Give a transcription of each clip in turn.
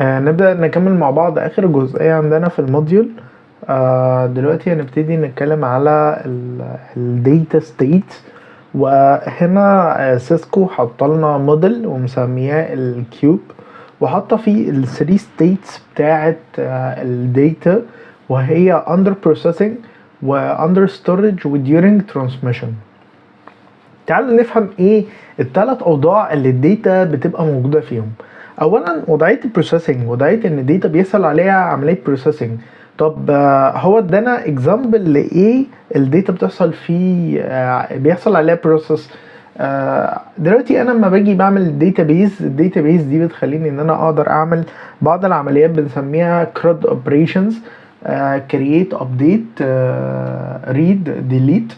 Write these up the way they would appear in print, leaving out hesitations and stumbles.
نبدأ نكمل مع بعض آخر جزئية عندنا في الموديول. دلوقتي هنبتدي نتكلم على الداتا ستيت. وهنا سيسكو حطلنا موديل ومسمياه الكيوب، وحاطة فيه الثري ستيتس بتاعة الداتا، وهي under processing و under storage و during transmission. تعالوا نفهم ايه الثلاث اوضاع اللي الداتا بتبقى موجوده فيهم. اولا وضعيه البروسيسنج، وضعيه ان الداتا بيحصل عليها عمليه بروسيسنج. طب هو ادانا اكزامبل لايه الداتا بتحصل فيه، بيحصل عليها بروسيس. دلوقتي انا لما باجي بعمل الداتابيز دي بتخليني ان انا اقدر اعمل بعض العمليات بنسميها CRUD operations، create update read delete.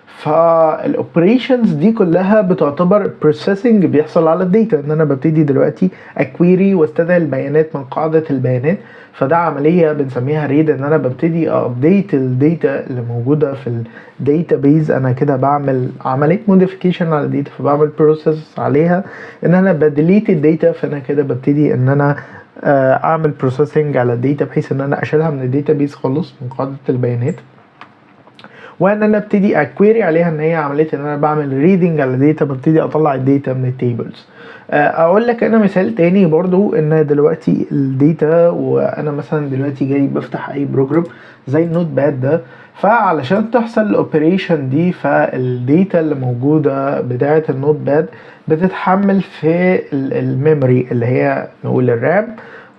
فالاوبريشنز دي كلها بتعتبر بروسيسنج بيحصل على الداتا، ان انا ببتدي دلوقتي اكويري واستدعي البيانات من قاعده البيانات. فده عمليه بنسميها ريد، ان انا ببتدي ابديت الداتا اللي موجوده في الداتابيز. انا كده بعمل عمليه موديفيكيشن على الداتا، فبعمل بروسيس عليها ان انا بديليت الداتا. فانا كده ببتدي ان انا اعمل بروسيسنج على الداتا بحيث ان انا اشيلها من الداتابيز خالص من قاعده البيانات، وان انا ابتدي اكويري عليها ان هي عمليه ان انا بعمل ريدنج على الداتا، ببتدي اطلع الداتا من التيبلز. اقول لك انا مثال تاني برضو، ان دلوقتي الداتا وانا مثلا دلوقتي جاي بفتح اي بروجرام زي النوت باد ده، فعلشان تحصل الاوبريشن دي فالداتا اللي موجوده بتاعه النوت باد بتتحمل في الميموري اللي هي نقول الرام،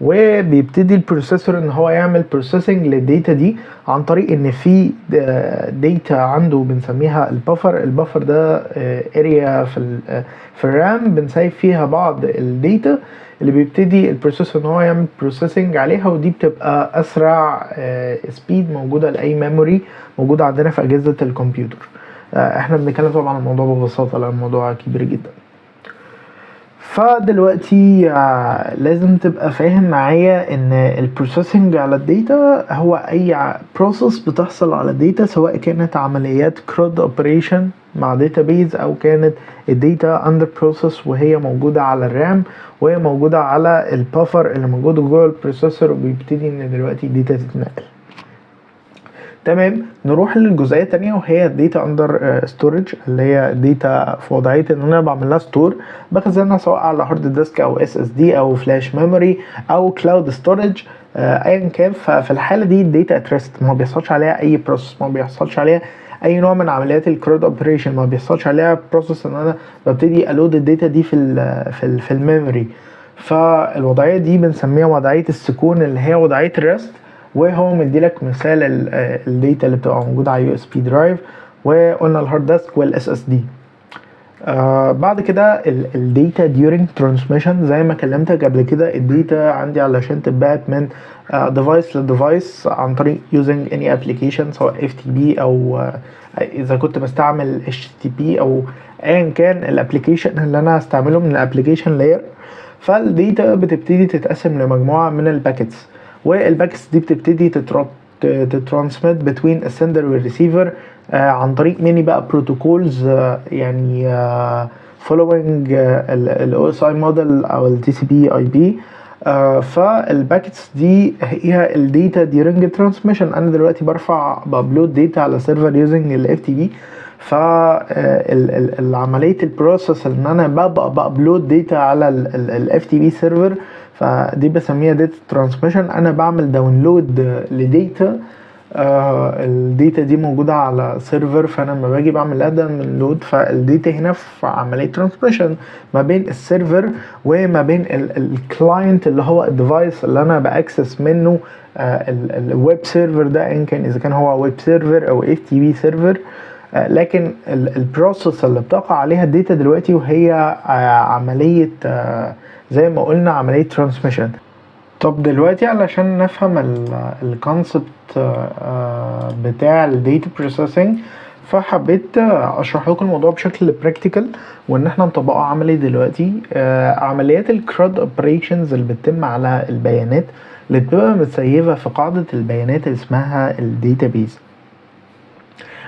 وبيبتدي البروسيسور ان هو يعمل بروسيسنج للداتا دي عن طريق ان في داتا عنده بنسميها البفر ده اريا في الرام بنسيب فيها بعض الداتا اللي بيبتدي البروسيسور ان هو يعمل بروسيسنج عليها، ودي بتبقى اسرع سبيد موجوده لاي ميموري موجوده عندنا في اجهزه الكمبيوتر. احنا بنتكلم طبعا عن الموضوع ببساطه لان الموضوع كبير جدا. فدلوقتي لازم تبقى فاهم معايا ان البروسيسنج على الداتا هو اي بروسيس بتحصل على الداتا، سواء كانت عمليات CRUD operation مع database او كانت الداتا under process وهي موجودة على الرام وهي موجودة على البفر اللي موجود جوه البروسيسور، وبيبتدي ان دلوقتي الداتا تتنقل. تمام، نروح للجزئيه الثانيه وهي الداتا اندر ستورج، اللي هي الداتا في وضعيه ان انا بعمل لها ستور، بخزنها سواء على هارد ديسك او اس اس دي او فلاش ميموري او كلاود ستورج، ايا كان. ففي الحاله دي الداتا ات ريست، ما بيحصلش عليها اي بروسيس، ما بيحصلش عليها اي نوع من عمليات الكرود اوبريشن، ما بيحصلش عليها بروسيس ان انا ببتدي الود الداتا دي في الميموري. فالوضعيه دي بنسميها وضعيه السكون اللي هي وضعيه الريست. وهو مديلك مثال الداتا اللي بتبقى موجوده على يو اس بي درايف، وقلنا الهارد ديسك والاس اس دي. بعد كده الداتا during transmission، زي ما كلمتك قبل كده الداتا عندي علشان تتبعت من device لديفايس عن طريق using any application سواء FTP او اذا كنت بستعمل HTTP او ايا كان الابليكيشن اللي انا هستعمله من الابليكيشن لاير. فالداتا بتبتدي تتقسم لمجموعه من الباكيتس، والباكيتس دي بتبتدي تترانسميت بين السندر والريسيفر عن طريق ميني بقى بروتوكولز، يعني following ال OSI موديل او ال TCP IP. فالباكيتس دي هي الداتا during transmission. انا دلوقتي بابلود داتا على سيرفر using ال FTP، فالعملية البروسيس ان انا بابلود داتا على ال FTP سيرفر، فدي بسميها داتا ترانسميشن. انا بعمل داونلود لداتا، الداتا دي موجودة على سيرفر، فانا لما باجي بعمل لها داونلود فالداتا هنا في عملية ترانسميشن ما بين السيرفر وما بين الكلاينت اللي هو الديفايس اللي انا باكسس منه الويب سيرفر ده، ان كان اذا كان هو ويب سيرفر او اف تي بي سيرفر. لكن البروسيس اللي بتقع عليها الداتا دلوقتي وهي عملية زي ما قلنا عملية ترانسميشن. طب دلوقتي علشان نفهم الكونسبت بتاع الداتا بروسيسنج، فحبيت اشرح لكم الموضوع بشكل براكتيكال وان احنا نطبقه عملي دلوقتي. عمليات الكرود اوبريشنز اللي بتتم على البيانات اللي بتبقى متسيبه في قاعده البيانات اللي اسمها الداتابيز.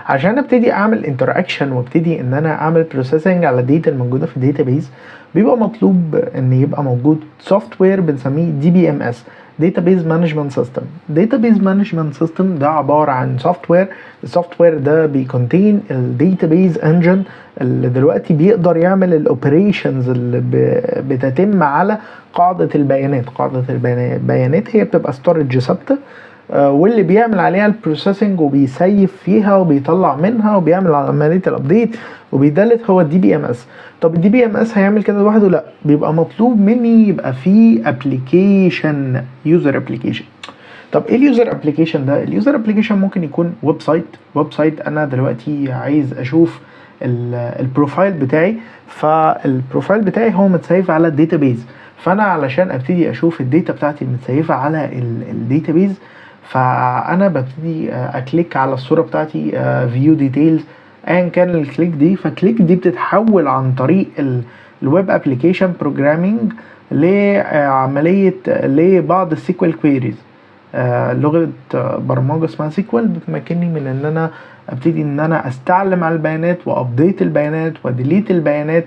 عشان ابتدي اعمل انتراكشن وابتدي ان انا اعمل بروسيسنج على الداتا الموجوده في الداتابيز، بيبقى مطلوب ان يبقى موجود سوفت وير بنسميه DBMS Database Management System. Database Management System ده عبارة عن سوفت وير. السوفت وير ده بيكونتين الداتابيز انجن اللي دلوقتي بيقدر يعمل الاوبريشنز اللي بتتم على قاعدة البيانات. قاعدة البيانات هي بتبقى ستورج ثابتة، واللي بيعمل عليها البروسيسنج وبيسيف فيها وبيطلع منها وبيعمل عملية الابديت وبيدلت هو DBMS. طب DBMS هيعمل كده لوحده؟ لا، بيبقى مطلوب مني يبقى فيه ابلكيشن، يوزر ابلكيشن. طب ايه اليوزر ابلكيشن ده؟ اليوزر ابلكيشن ممكن يكون ويب سايت. انا دلوقتي عايز اشوف البروفايل بتاعي، فالبروفايل بتاعي هو متسيف على الداتابيز، فانا علشان ابتدي اشوف الداتا بتاعتي المتسيفه على الداتابيز، فانا ببتدي اكليك على الصوره بتاعتي فيو ديتيلز ايا كان الكليك دي. فكليك دي بتتحول عن طريق الويب ابلكيشن بروجرامينج لعمليه لبعض السيكوال كويريز. لغه برمجه اسمها سيكوال بتمكنني من ان انا ابتدي ان انا استعلم على البيانات وابديت البيانات وديليت البيانات.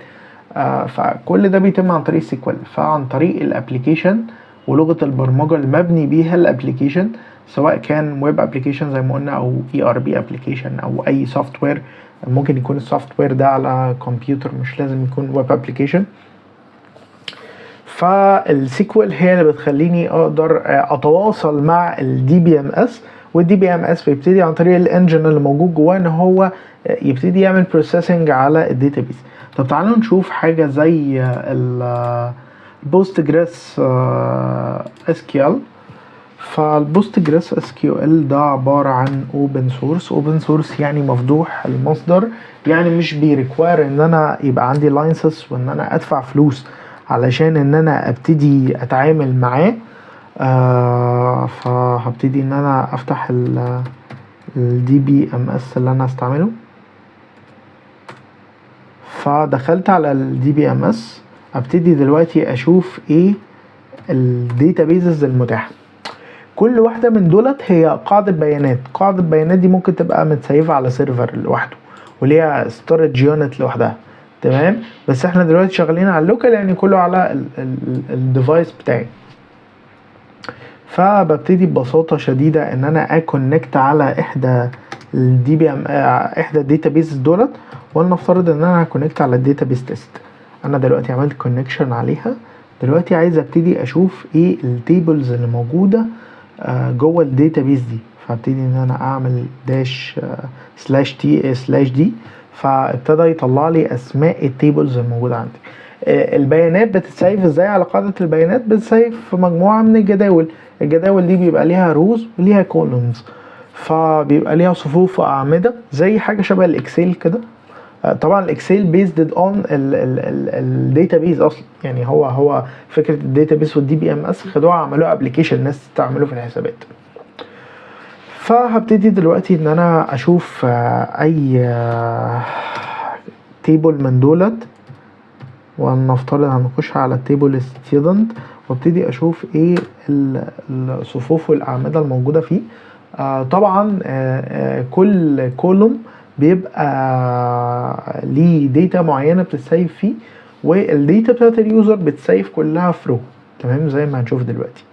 فكل ده بيتم عن طريق سيكوال. فعن طريق الابلكيشن ولغه البرمجه المبني بيها الابلكيشن، سواء كان ويب ابلكيشن زي ما قلنا او ERP ابلكيشن او اي سوفت وير. ممكن يكون السوفت وير ده على كمبيوتر، مش لازم يكون ويب ابلكيشن. فالسيكوال هي اللي بتخليني اقدر اتواصل مع DBMS. والDBMS بيبتدي عن طريق الانجن اللي موجود جواه ان هو يبتدي يعمل بروسيسنج على الداتابيز. طب تعالوا نشوف حاجه زي البوستجريس SQL. فالبوستجريس SQL ده عبارة عن open source يعني مفتوح المصدر، يعني مش بيريكوير ان انا يبقى عندي لايسنس وان انا ادفع فلوس علشان ان انا ابتدي اتعامل معاه. فهبتدي ان انا افتح DBMS اللي انا استعمله. فدخلت على DBMS، ابتدي دلوقتي اشوف ايه الداتابيزز المتاحة. كل واحدة من دولت هي قاعدة بيانات. قاعدة بيانات دي ممكن تبقى متسيفة على سيرفر لوحده وليها ستورج يونت لوحدها، تمام؟ بس احنا دلوقتي شغالين على اللوكال، يعني كله على الديفايس بتاعي. فببتدي ببساطة شديدة ان انا اكونكت على احدى احدى الداتابيز دولت، ولنفترض ان انا هكونكت على الداتابيز تيست. انا دلوقتي عملت كونكشن عليها. دلوقتي عايز ابتدي اشوف ايه التيبلز اللي موجودة جوه الداتابيز دي. فابتدي ان انا اعمل داش /t/d، فابتدى يطلع لي اسماء التيبلز الموجوده عندي. البيانات بتتسيف ازاي على قاعده البيانات؟ بتتسيف في مجموعه من الجداول دي بيبقى ليها روز وليها كولومز، فبيبقى ليها صفوف واعمده زي حاجه شبه الاكسل كده. طبعا الاكسل بيزد اون الداتابيز اصلا، يعني هو فكره الداتابيز والDBMS خدوها عملوها ابلكيشن الناس تعمله في الحسابات. فهبتدي دلوقتي ان انا اشوف اي تيبل من دولت، ونفترض هنخش على التيبل ستودنت وابتدي اشوف ايه الصفوف والاعمده الموجوده فيه. طبعا كل كولوم بيبقى ليه داتا معينه بتتسيف فيه، والداتا بتاعت اليوزر بتسيف كلها في رو، تمام؟ زي ما هنشوف دلوقتي.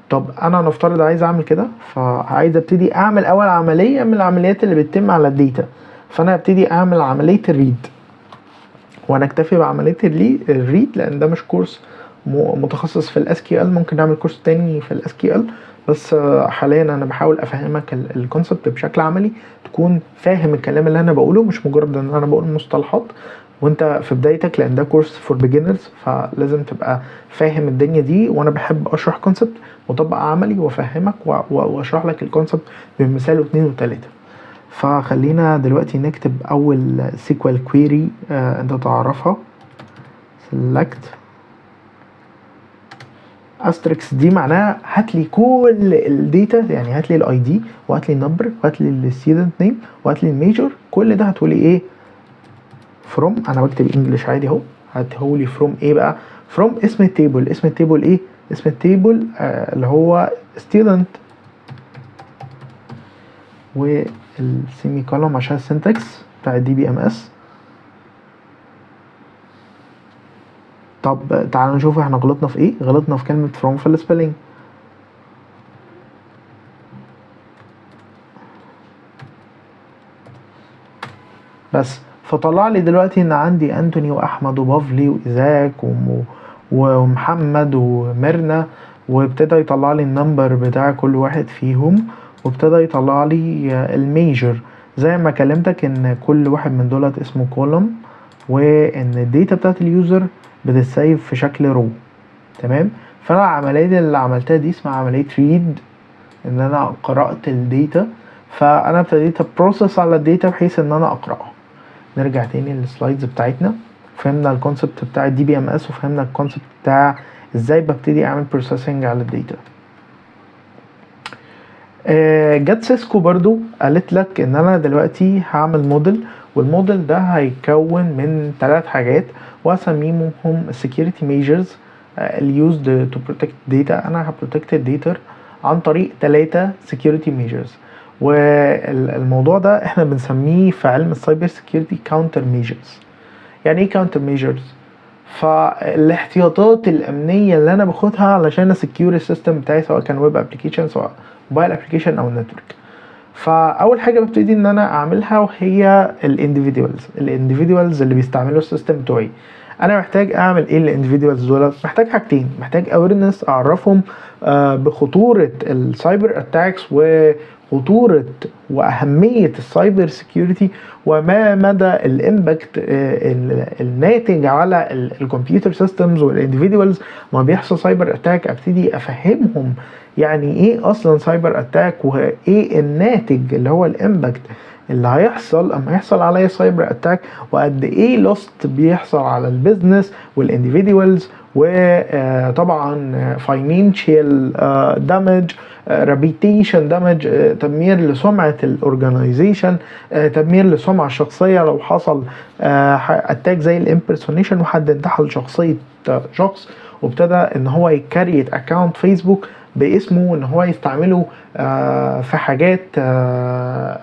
طب انا نفترض عايز اعمل كده، فعايز ابتدي اعمل اول عمليه من العمليات اللي بتتم على الداتا. فانا ابتدي اعمل عمليه الريد، وانا اكتفي بعمليه الريد لان ده مش كورس متخصص في الSQL. ممكن نعمل كورس تاني في الSQL، بس حاليا انا بحاول افهمك الكونسبت بشكل عملي، تكون فاهم الكلام اللي انا بقوله، مش مجرد ان انا بقول مصطلحات وانت في بدايتك، لان ده كورس فور بيجنرز، فلازم تبقى فاهم الدنيا دي. وانا بحب اشرح كونسبت مطبق عملي وافهمك واشرح لك الكونسبت بمثال واثنين وثلاثه. فخلينا دلوقتي نكتب اول سيكوال كويري انت تعرفها. select asterisk دي معناها هات لي كل الداتا، يعني هات لي الاي دي وهات لي النمبر وهات لي الستودنت نيم وهات لي الميجور. كل ده هتقولي ايه؟ from. انا بكتب انجلش عادي اهو. هتقولي from ايه بقى؟ from اسم التيبل. اسم التيبل ايه؟ اسم التيبل اللي هو student والسيمي كولوم عشان السنتكس بتاع الدي بي ام اس. طب تعالوا نشوف احنا غلطنا في ايه. غلطنا في كلمة from في السبيلنج. بس فطلع لي دلوقتي ان عندي انتوني واحمد وبافلي وايزاك ومحمد وميرنا، وابتدى يطلع لي النمبر بتاع كل واحد فيهم، وابتدى يطلع لي الميجر زي ما كلمتك ان كل واحد من دولت اسمه كولوم، وان الداتا بتاعت اليوزر بتتسيف في شكل رو. تمام. فانا العمليه اللي عملتها دي اسمها عمليه ريد، ان انا قرات الداتا، فانا ابتديت ابروسس على الداتا بحيث ان انا اقراها. نرجع تاني للسلايدز بتاعتنا. فهمنا الكونسبت بتاع الدي بي ام اس، وفهمنا الكونسبت بتاع ازاي ببتدي اعمل بروسيسنج على الداتا. جت سيسكو برضو قالت لك ان انا دلوقتي هعمل موديل، والموديل ده هيكون من 3 حاجات واسميهم security measures used to protect data. انا هبروتكت الداتا عن طريق 3 security measures، والموضوع ده احنا بنسميه في علم السايبر سيكيورتي counter measures. يعني ايه counter measures؟ فالاحتياطات الامنيه اللي انا باخدها علشان اسكيور السيستم بتاعي، سواء كان ويب ابلكيشن سواء موبايل ابلكيشن او نتورك. فاول حاجه ببتدي ان انا اعملها وهي الانديفيدوالز اللي بيستعملوا السيستم بتوعي. انا محتاج اعمل ايه للانديفيدوالز دول؟ محتاج حاجتين. محتاج اويرنس اعرفهم بخطوره السايبر اتاكس وخطوره واهميه السايبر سيكيورتي وما مدى الامباكت الناتج على الكمبيوتر سيستمز والانديفيدوالز ما بيحصل سايبر اتاك. ابتدي افهمهم يعني ايه اصلا سايبر اتاك، وايه الناتج اللي هو الامباكت اللي هيحصل اما يحصل عليا سايبر اتاك، وقد ايه لوست بيحصل على البيزنس والانديفيدوالز، وطبعا فاينانشال دامج، ريبيتيشن دامج، تدمير لسمعه الاورجنايزيشن، تدمير للسمعه الشخصيه لو حصل اتاك زي الامبرسونيشن وحد انتحل شخصيه شخص وابتدى ان هو يكريت اكونت فيسبوك باسمه ان هو يستعمله في حاجات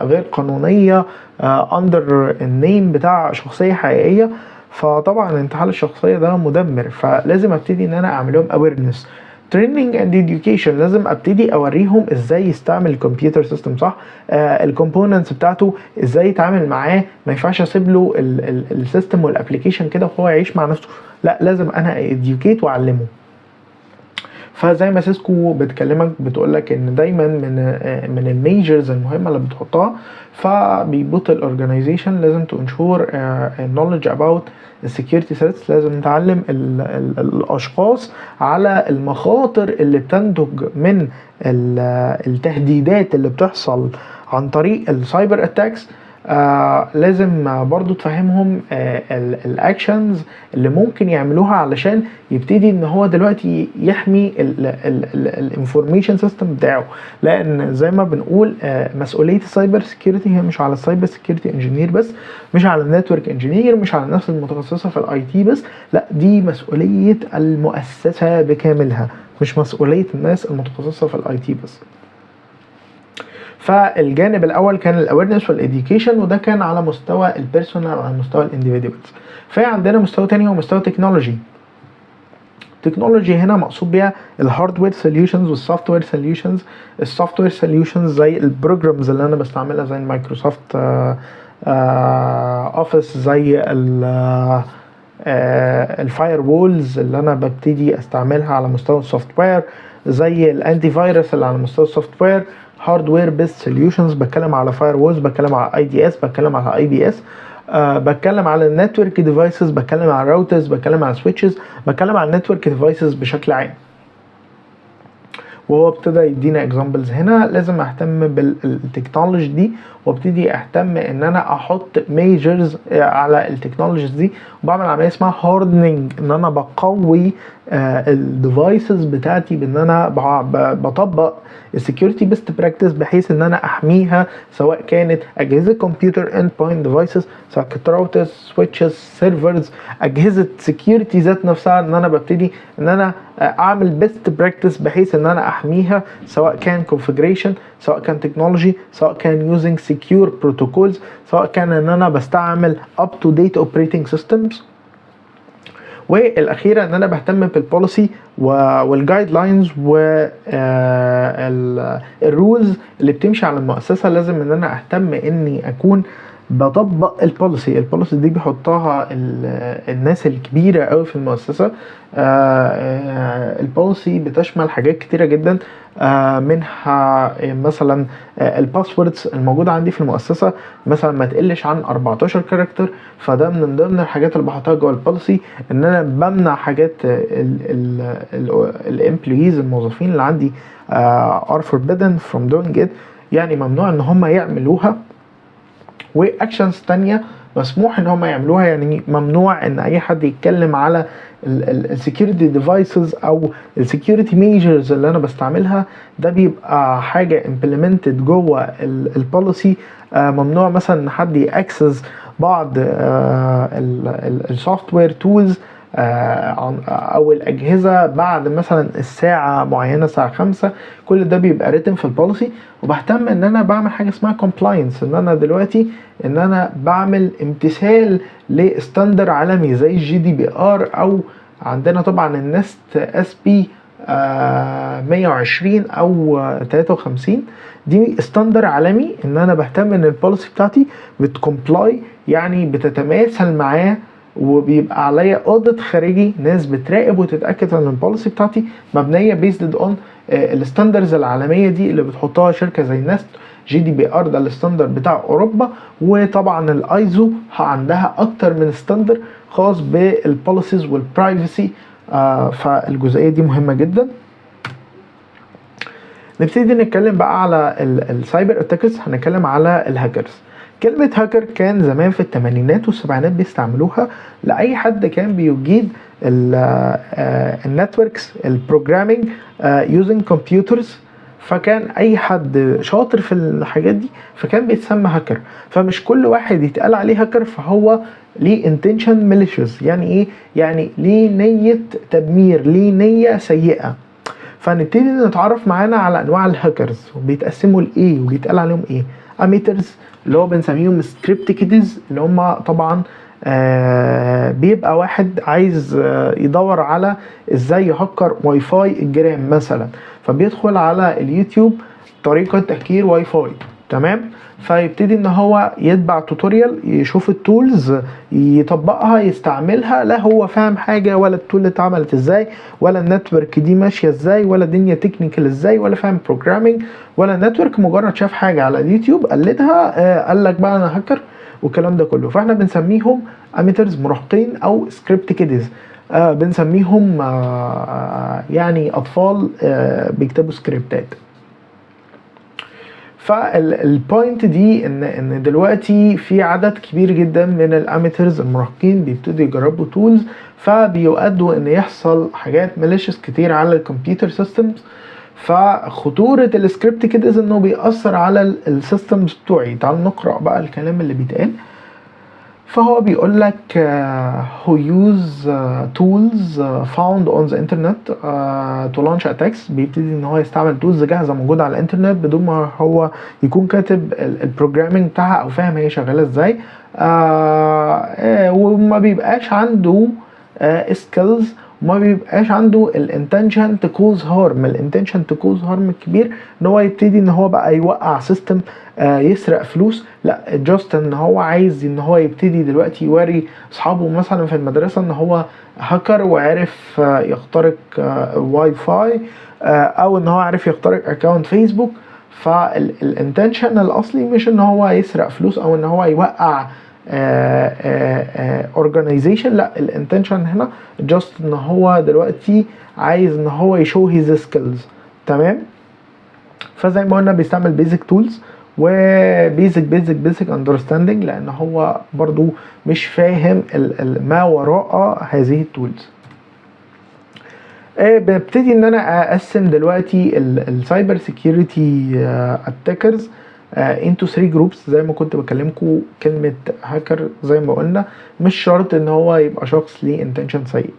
غير قانونيه اندر النيم بتاع شخصيه حقيقيه. فطبعا انتحال الشخصيه ده مدمر. فلازم ابتدي ان انا اعمل لهم اويرنس، تريننج اند اديوكيشن. لازم ابتدي اوريهم ازاي يستعمل الكمبيوتر سيستم صح، الكومبوننتس بتاعته ازاي يتعامل معاه. ما ينفعش اسيب له السيستم والابلكيشن كده وهو يعيش مع نفسه، لا لازم انا اديوكيت واعلمه. فزي ما سيسكو بتكلمك بتقولك ان دايما من الميجرز المهمه اللي بتحطها، فبيبوت الاورجنايزيشن لازم تنشور knowledge about السكيورتي ثريتس. لازم نتعلم الاشخاص على المخاطر اللي بتنتج من التهديدات اللي بتحصل عن طريق السايبر اتاكس. لازم برضو تفهمهم الاكشنز اللي ممكن يعملوها علشان يبتدي ان هو دلوقتي يحمي الانفورميشن سيستم بتاعه. لان زي ما بنقول مسؤوليه السايبر سيكيورتي هي مش على السايبر سيكيورتي انجينير بس، مش على النتورك انجينير، مش على الناس المتخصصه في الاي تي بس، لا دي مسؤوليه المؤسسه بكاملها، مش مسؤوليه الناس المتخصصه في الاي تي بس. فالجانب الاول كان الاويرنس والاديوكيشن، وده كان على مستوى البيرسونال وعلى مستوى الانديفيدوالز. في عندنا مستوى تاني هو مستوى تكنولوجي. تكنولوجي هنا مقصود بيها الهاردوير سوليوشنز والسوفت وير سوليوشنز. السوفت وير سوليوشنز زي البروجرامز اللي انا بستعملها زي المايكروسوفت اوفيس، زي الفاير وولز اللي انا ببتدي استعملها على مستوى السوفت وير، زي الانتي فيروس اللي على مستوى السوفت وير. هاردوير بيست سوليوشنز بتكلم على فاير وولز، بتكلم على اي دي اس، بتكلم على اي بي اس، بتكلم على النتورك ديفايسز، بتكلم على الراوترز، بتكلم على سويتشز، بتكلم على النتورك ديفايسز بشكل عام. وهو ابتدى يدينا اكزامبلز هنا. لازم اهتم بالتكنولوجي دي وابتدي اهتم ان انا احط ميجرز على التكنولوجيز دي، وبعمل عمليه اسمها هاردنينج، ان انا بقوي الديفايسز بتاعتي بان انا بطبق السكيورتي بيست براكتس بحيث ان انا احميها، سواء كانت اجهزه كمبيوتر اند بوينت ديفايسز، سواء كانت راوترز، سويتشز، سيرفرز، اجهزه سكيورتي ذات نفسها، ان انا ببتدي ان انا اعمل بيست براكتس بحيث ان انا احميها، سواء كان configuration، سواء كان تكنولوجي، سواء كان using secure protocols، سواء كان ان انا بستعمل up to date operating systems. والاخيره ان انا بهتم بالبوليسي والجايد لاينز والرولز اللي بتمشي على المؤسسه. لازم ان انا اهتم اني اكون بطبق البوليسي دي بيحطها الناس الكبيره قوي في المؤسسه. البوليسي بتشمل حاجات كتيره جدا، منها مثلا الباسوردز الموجوده عندي في المؤسسه مثلا ما تقلش عن 14 كاركتر، فده من ضمن الحاجات اللي بحطها جوه البوليسي. ان انا بمنع حاجات الامبلويز الموظفين اللي عندي are forbidden from doing it، يعني ممنوع ان هم يعملوها. واكشنز تانية مسموح ان هم يعملوها، يعني ممنوع ان اي حد يتكلم على السكيورتي ديفايسز او السكيورتي ميجرز اللي انا بستعملها. ده بيبقى حاجه امبلمنتد جوه البوليسي. ممنوع مثلا ان حد ياكسس بعض السوفت وير تولز او الاجهزه بعد مثلا الساعه معينه، الساعه 5. كل ده بيبقى ريتم في البوليسي. وبهتم ان انا بعمل حاجه اسمها كومبلاينس، ان انا دلوقتي ان انا بعمل امتثال لستاندر عالمي زي GDPR، او عندنا طبعا النست SP 120 او 53. دي ستاندر عالمي ان انا بهتم ان البوليسي بتاعتي بتكمبلاي، يعني بتتماثل معاه، وبيبقى عليا اوديت خارجي، ناس بتراقب وتتاكد ان البوليسي بتاعتي مبنيه بيزد اون الستاندرز العالميه دي اللي بتحطها شركه زي نست. GDPR ده الستاندر بتاع اوروبا، وطبعا الايزو عندها اكتر من ستاندر خاص بالبوليسيز والبرايفسي. فالجزئيه دي مهمه جدا. نبتدي نتكلم بقى على السايبر اتاكرز. هنتكلم على الهاكرز. كلمة هاكر كان زمان في الثمانينات والسبعينات بيستعملوها لأي حد كان بيجيد النتوركس البروجرامينج يوزنج كمبيوترز. فكان أي حد شاطر في الحاجات دي فكان بيتسمى هاكر. فمش كل واحد يتقال عليه هاكر فهو ليه intention malicious. يعني إيه؟ يعني ليه نية تدمير، ليه نية سيئة. فنبتدي نتعرف معانا على أنواع الهاكرز وبيتقسموا لإيه وبيتقال عليهم إيه. أميترز اللي هو بنسميهم سكريبت كيدز، اللي هم طبعا بيبقى واحد عايز يدور على ازاي يهكر واي فاي الجيران مثلا، فبيدخل على اليوتيوب طريقة تهكير واي فاي، تمام؟ فيبتدي ان هو يتبع توتوريال، يشوف التولز يطبقها يستعملها. لا هو فاهم حاجة، ولا التول اتعملت ازاي، ولا النتورك دي ماشية ازاي، ولا الدنيا تكنيكال ازاي، ولا فاهم بروجرامينج ولا نتورك. مجرد شاف حاجة على اليوتيوب قلدها، قال لك بقى انا هاكر والكلام ده كله. فاحنا بنسميهم اميترز، مراهقين، او سكريبت كيدز. بنسميهم يعني اطفال بيكتبوا سكريبتات. فالبوينت دي ان دلوقتي في عدد كبير جدا من الاميترز المراهقين بيبتدوا يجربوا تولز، فبيؤدوا ان يحصل حاجات ماليشيس كتير على الكمبيوتر سيستمز. فخطورة السكريبت كده انه بيأثر على السيستمز بتوعي. تعالوا نقرأ بقى الكلام اللي بيتقال. فهو بيقول لك who use tools found on the internet to launch attacks. بيبتدي ان هو يستعمل تولز جاهزه موجوده على الانترنت بدون ما هو يكون كاتب البروجرامينج بتاعها او فاهم هي شغاله ازاي، وما بيبقاش عنده سكيلز، وما بيبقاش عنده الانتنشن تو كوز هارم. الانتنشن تو كوز هارم الكبير ان هو يبتدي ان هو بقى يوقع سيستم، يسرق فلوس. لا جاست ان هو عايز ان هو يبتدي دلوقتي يوري اصحابه مثلا في المدرسه ان هو هاكر وعرف يخترق واي فاي، او ان هو عارف يخترق اكونت فيسبوك. فالانتنشن الاصلي مش ان هو يسرق فلوس او ان هو يوقع اورجانيزيشن. لا الانتنشن هنا جاست ان هو دلوقتي عايز ان هو يشو هيز سكيلز، تمام؟ فزي ما قلنا بيستعمل بيزك تولز وبيزك اندرستاندينج، لان هو برضو مش فاهم ما وراء هذه التولز. ببتدي ان انا اقسم دلوقتي السايبر سيكيورتي اتاكرز into 3 جروبس. زي ما كنت بكلمكم كلمة هاكر زي ما قلنا مش شرط ان هو يبقى شخص ليه intention سيء.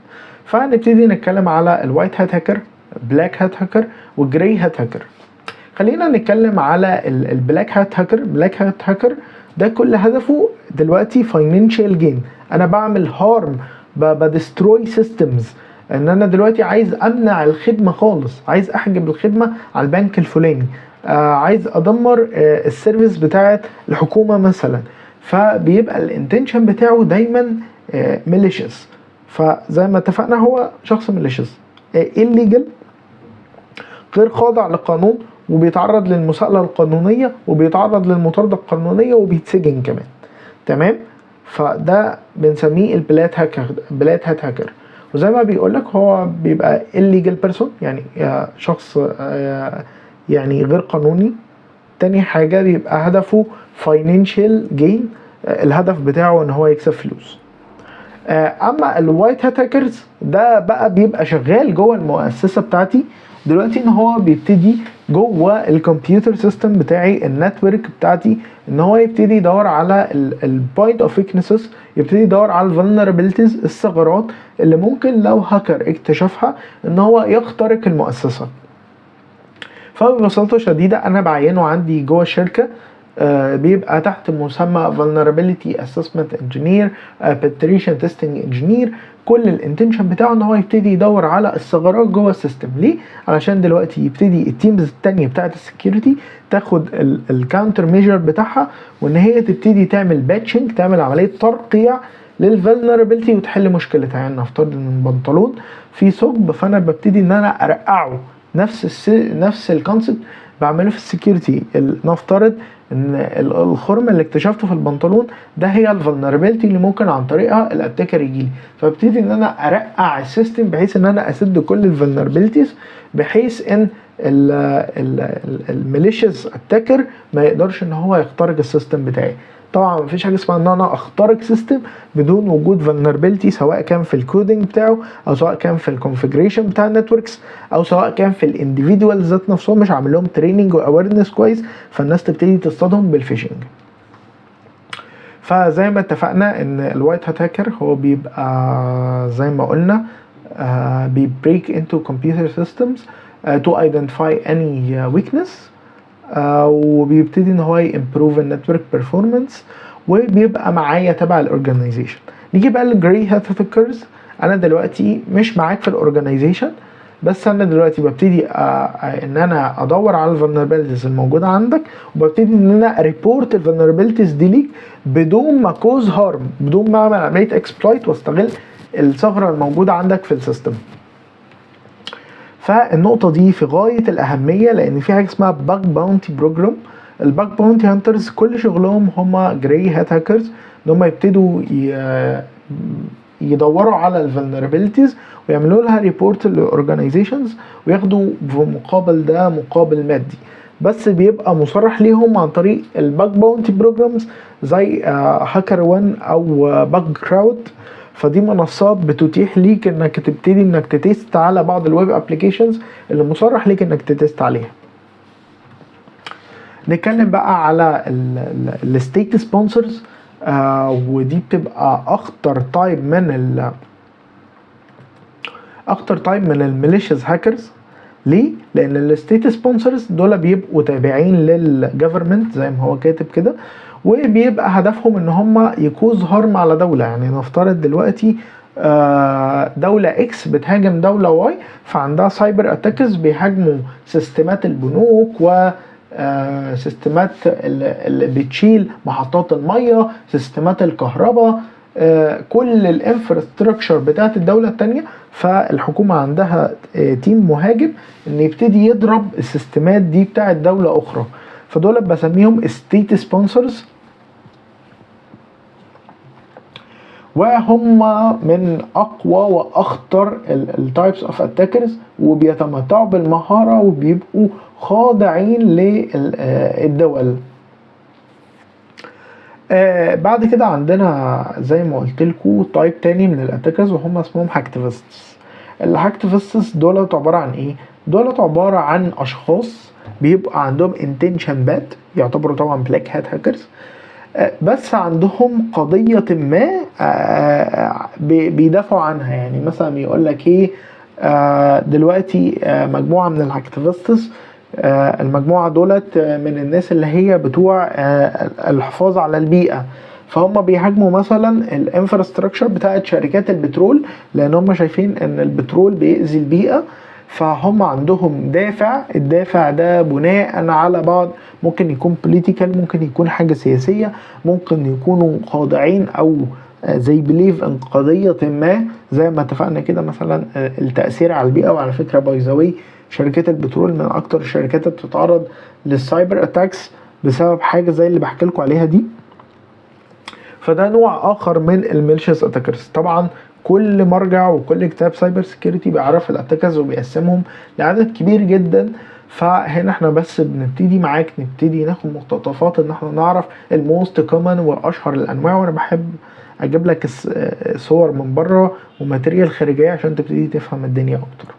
فهنبتدي نتكلم على الوايت هات هاكر، بلاك هات هاكر، والجراي هات هاكر. خلينا نتكلم على البلاك هات هاكر. بلاك هات هاكر ده كل هدفه دلوقتي فاينانشال جين. انا بعمل هارم، بدستروي سيستمز، ان انا دلوقتي عايز امنع الخدمه خالص، عايز احجب الخدمه على البنك الفلاني، عايز ادمر السيرفيس بتاعه الحكومه مثلا. فبيبقى الانتنشن بتاعه دايما ميليشيس. فزي ما اتفقنا هو شخص ميليشيس illegal، غير خاضع لقانون، وبيتعرض للمساءلة القانونية، وبيتعرض للمطاردة القانونية، وبيتسجن كمان. تمام. فده بنسميه البلات هات هاكر. وزي ما بيقولك هو بيبقى illegal person، يعني شخص يعني غير قانوني. تاني حاجة بيبقى هدفه financial gain، الهدف بتاعه ان هو يكسب فلوس. اما الوايت هات هاكرز ده بقى بيبقى شغال جوه المؤسسه بتاعتي دلوقتي، ان هو بيبتدي جوه الكمبيوتر سيستم بتاعي، النتورك بتاعتي، ان هو يبتدي يدور على البوينت اوف ويكنسز، يبتدي يدور على الفولنربيلتيز، الثغرات اللي ممكن لو هاكر اكتشفها ان هو يخترق المؤسسه. فببساطه شديده انا بعينه عندي جوه الشركه، بيبقى تحت مسمى vulnerability assessment engineer، penetration testing engineer. كل الانتنشن بتاعه ان هو يبتدي يدور على الثغرات جوه السيستم. ليه؟ علشان دلوقتي يبتدي التيمز التانية بتاعت السكيورتي تاخد الكاونتر ميجر بتاعها، وان هي تبتدي تعمل باتشنج، تعمل عمليه ترقيع للفولنربيلتي وتحل مشكلتها. يعني نفترض ان البنطلون فيه ثقب، فانا ببتدي ان انا ارقعه. نفس الكونسبت بعمله في السكيورتي. نفترض ان الخرم اللي اكتشفته في البنطلون ده هي الفولنربيلتي اللي ممكن عن طريقها الاتاكر يجيلي، فابتدي ان انا ارقع السيستم بحيث ان انا اسد كل الفولنربيلتيز، بحيث ان الميليشيس اتاكر ما يقدرش ان هو يخترق السيستم بتاعي. طبعا مفيش حاجه اسمها ان انا اخترق سيستم بدون وجود vulnerability، سواء كان في الكودينج بتاعه، او سواء كان في الكونفيجريشن بتاع النتوركس، او سواء كان في الانديفيدوال ذات نفسهم مش عامل لهم تريننج واويرنس كويس، فالناس تبتدي تصطادهم بالفيشنج. فزي ما اتفقنا ان الوايت هات هاكر هو بيبقى زي ما قلنا بيبريك انتو كمبيوتر سيستمز to identify any weakness، وبيبتدي ان هو يمبروف النتورك بيرفورمانس، وبيبقى معايا تبع الاورجنايزيشن. نيجي بقى للجراي هات هاكرز. انا دلوقتي مش معاك في الاورجنايزيشن، بس انا دلوقتي ببتدي ان انا ادور على الفولنربيلتيز الموجوده عندك، وببتدي ان انا ريبورت الفولنربيلتيز دي ليك بدون ما كوز هارم، بدون ما اعمل عمليه اكسبلويت واستغل الثغره الموجوده عندك في السيستم. فالنقطه دي في غايه الاهميه، لان في حاجه اسمها باج باونتي بروجرام. الباج باونتي هانترز كل شغلهم هم جراي هات هاكرز، ان هم يبتدوا يدوروا على الفولنربيلتيز ويعملوا لها ريبورت للاورجنايزيشنز، وياخدوا في مقابل ده مقابل مادي، بس بيبقى مصرح ليهم عن طريق الباج باونتي بروجرامز زي هاكر وان او باج كراود. فدي منصات بتتيح ليك انك تبتدي انك تتست على بعض الويب ابليكيشنز اللي مصرح ليك انك تتست عليها. نتكلم بقى على الستيت سبونسرز، ودي بتبقى اخطر تايب من الميليشيز هاكرز. ليه؟ لان الستيت سبونسرز دول بيبقوا تابعين للجفرمنت زي ما هو كاتب كده، وبيبقى هدفهم ان هم يكوز هارم على دوله. يعني نفترض دلوقتي دولة اكس بتهاجم دولة واي، فعندها سايبر اتاكرز بيهاجموا سيستمات البنوك و سيستمات اللي بتشيل محطات المية، سيستمات الكهرباء، كل الانفراستراكشر بتاعت الدولة التانية. فالحكومة عندها تيم مهاجم ان يبتدي يضرب السيستمات دي بتاعت دولة اخرى. فدول بسميهم state sponsors، وهم من اقوى واخطر التايبس اوف اتاكرز، وبيتمتعوا بالمهارة وبيبقوا خاضعين للدول. بعد كده عندنا زي ما قلت لكم تايب تاني من الاتاكرز، وهم اسمهم هاكتيفيستس. الهاكتيفيستس دولت عبارة عن ايه؟ دولت عبارة عن اشخاص بيبقى عندهم intention bad، يعتبروا طبعا بلاك هات هاكرز. بس عندهم قضية ما بيدافعوا عنها. يعني مثلا يقول لك ايه، دلوقتي مجموعة من الاكتيفيستس، المجموعة دولت من الناس اللي هي بتوع الحفاظ على البيئة، فهم بيهاجموا مثلا الانفراستراكشر بتاعت شركات البترول، لان هم شايفين ان البترول بيأذي البيئة. فهم عندهم الدافع ده بناء على بعض، ممكن يكون بوليتيكال، ممكن يكون حاجة سياسية، ممكن يكونوا خاضعين او زي بليف ان قضية ما، زي ما اتفقنا كده مثلا التأثير على البيئة. وعلى فكرة باي ذا واي، شركات البترول من اكتر الشركات اللي بتتعرض للسايبر اتاكس بسبب حاجة زي اللي بحكي لكم عليها دي. فده نوع اخر من الميليشيس اتاكرز. طبعا كل مرجع وكل كتاب سايبر سيكيورتي بيعرف الاتاكرز وبيقسمهم لعدد كبير جدا. فهنا احنا بس بنبتدي معاك نبتدي ناخد مقتطفات ان احنا نعرف الموست كومن واشهر الانواع. وانا بحب اجيب لك صور من بره وماتيريال خارجيه عشان تبتدي تفهم الدنيا اكتر.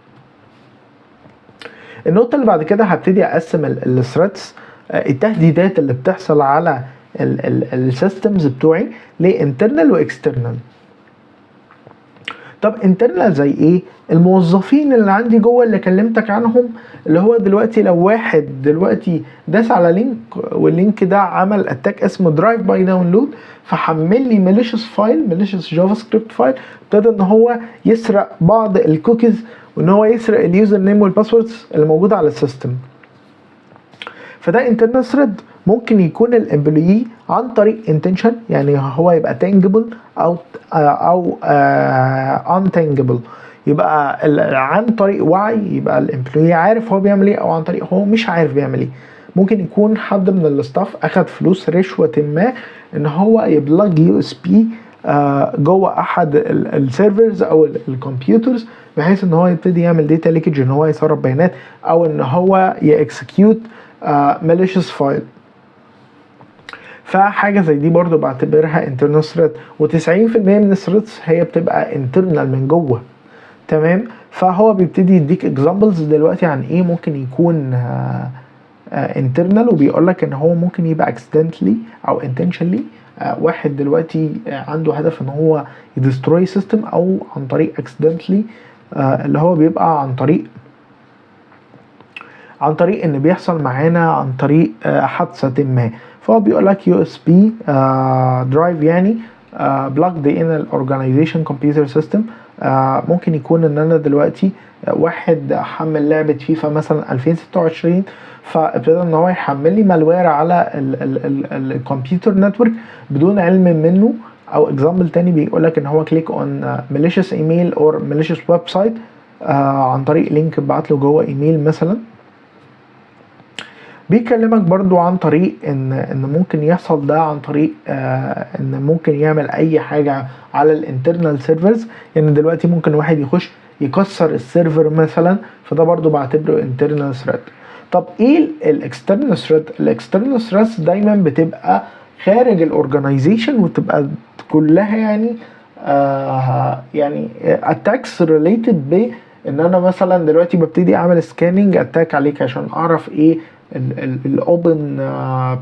النقطه اللي بعد كده هبتدي اقسم الثريتس، التهديدات اللي بتحصل على السيستمز بتوعي لانترنال واكسترنال. طب انترنال زي ايه؟ الموظفين اللي عندي جوه اللي كلمتك عنهم، اللي هو دلوقتي لو واحد دلوقتي داس على لينك واللينك ده عمل اتاك اسمه درايف باي داونلود، فحمل لي ماليشيس فايل، ماليشيس جافا سكريبت فايل، ابتدى ان هو يسرق بعض الكوكيز وان هو يسرق اليوزر نيم والباسوردز اللي موجوده على السيستم. فده انترنال ثريد. ممكن يكون الامبلوي عن طريق انتنشن، يعني هو يبقى تانجبل او ان تانجبل، يبقى عن طريق وعي، يبقى الامبلوي عارف هو بيعمل ايه، او عن طريق هو مش عارف بيعمل ايه. ممكن يكون حد من الاستاف اخد فلوس رشوه ما ان هو يبلج يو اس بي جوه احد السيرفرز او الكمبيوترز، بحيث ان هو يبتدي يعمل داتا ليكج، ان هو يسرب بيانات، او ان هو يأكسكيوت malicious فايل. فحاجة زي دي برضو بعتبرها internal threat، و90% من الثريتس هي بتبقى internal من جوه. تمام. فهو بيبتدي يديك examples دلوقتي عن ايه ممكن يكون internal، وبيقولك ان هو ممكن يبقى accidentally او intentionally. واحد دلوقتي عنده هدف ان هو يدستروي سيستم، او عن طريق accidentally اللي هو بيبقى عن طريق ان بيحصل معانا عن طريق حادثة ما. فهو بيقول لك يو اس بي درايف، يعني plugged in الاورجانيزيشن كمبيوتر سيستم. ممكن يكون ان انا دلوقتي واحد حمل لعبة فيفا مثلا 2026، فابتدى ان هو يحمل لي مالوير على الكمبيوتر نتورك بدون علم منه. او اكزامبل تاني بيقول لك ان هو كليك اون malicious ايميل اور malicious ويب سايت عن طريق لينك بعت له جوه ايميل مثلا. بيكلمك برضو عن طريق ان ممكن يحصل ده عن طريق ان ممكن يعمل اي حاجة على الانترنال سيرفرز. يعني دلوقتي ممكن واحد يخش يكسر السيرفر مثلا، فده برضو بعتبره انترنال ثريت. طب ايه الاكسترنال ثريت؟ الاكسترنال ثريت دايما بتبقى خارج الاورجانيزيشن، وتبقى كلها يعني اتاكس ريليتد ب ان انا مثلا دلوقتي ببتدي اعمل سكاننج اتاك عليك عشان اعرف ايه الاوبن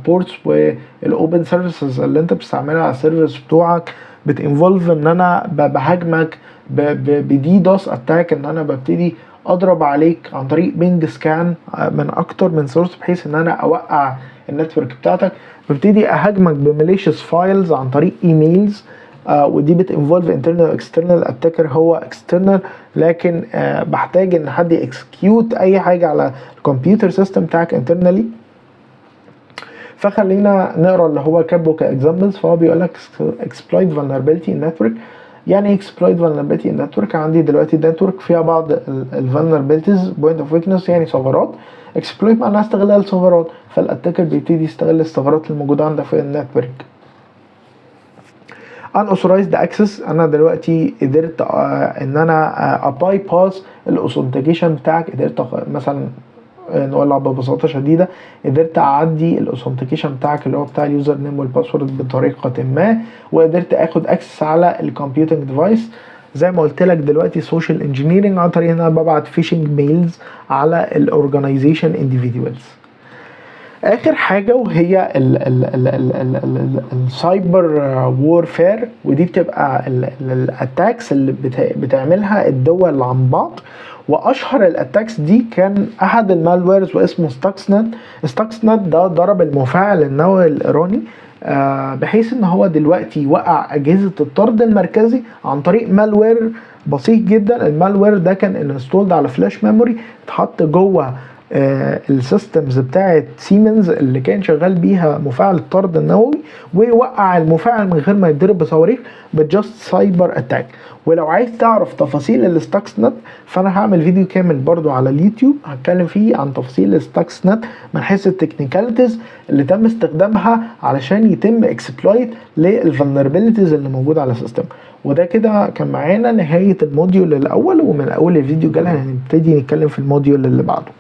بورتس والاوبن سيرفيسز اللي انت بتستعملها على السيرفيس بتوعك، بتنفولف ان انا بهاجمك بدي دوس اتاك، ان انا ببتدي اضرب عليك عن طريق بينج سكان من اكتر من سورس، بحيث ان انا اوقع النتورك بتاعتك. ببتدي اهاجمك بماليشيس فايلز عن طريق ايميلز، ودي بتنفولف انترنال واكسترنال. اتاكر هو اكسترنال، لكن بحتاج ان حد يكسكيوت اي حاجه على الكمبيوتر سيستم بتاعك انترنالي. فخلينا نقرا اللي هو كاتبه كاكزامبلز. فهو بيقول لك exploit vulnerability in network. يعني exploit vulnerability in network، عندي دلوقتي نتورك فيها بعض vulnerabilities point of weakness، يعني ثغرات. exploit معناها استغلال ثغرات، فالاتاكر بيبتدي يستغل الثغرات الموجوده عندك في النتورك. unauthorized access، انا دلوقتي قدرت ان انا اباي باس الاوثنتيكيشن بتاعك، قدرت مثلا نقولها ببساطه شديده، قدرت اعدي الاوثنتيكيشن بتاعك اللي هو بتاع اليوزر نيم والباسورد بطريقه ما، وقدرت اخد اكسس على الكمبيوتنج ديفايس. زي ما قلت لك دلوقتي سوشيال انجينيرنج عن طريق ان انا ببعت فيشنج ميلز على الاورجانيزيشن انديفيدوالز. اخر حاجه وهي السايبر وورفير، ودي بتبقى الاتاكس اللي بتعملها الدول عن بعض. واشهر الاتاكس دي كان احد المالويرز واسمه ستاكسنت. ستاكسنت ده ضرب المفاعل النووي الايراني، بحيث ان هو دلوقتي وقع اجهزه الطرد المركزي عن طريق مالوير بسيط جدا. المالوير ده كان انستولد على فلاش ميموري، اتحط جوه السيستمز بتاعت سيمنز اللي كان شغال بيها مفاعل الطرد النووي، ويوقع المفاعل من غير ما يتضرب بصواريخ بجاست سايبر اتاك. ولو عايز تعرف تفاصيل الستاكسنت فانا هعمل فيديو كامل برضو على اليوتيوب هتكلم فيه عن تفاصيل الستاكسنت من حيث التكنيكاليتيز اللي تم استخدامها علشان يتم اكسبلويت للفولنربيليتيز اللي موجوده على السيستم. وده كده كان معانا نهايه الموديول الاول، ومن اول الفيديو الجاي هنبتدي نتكلم في الموديول اللي بعده.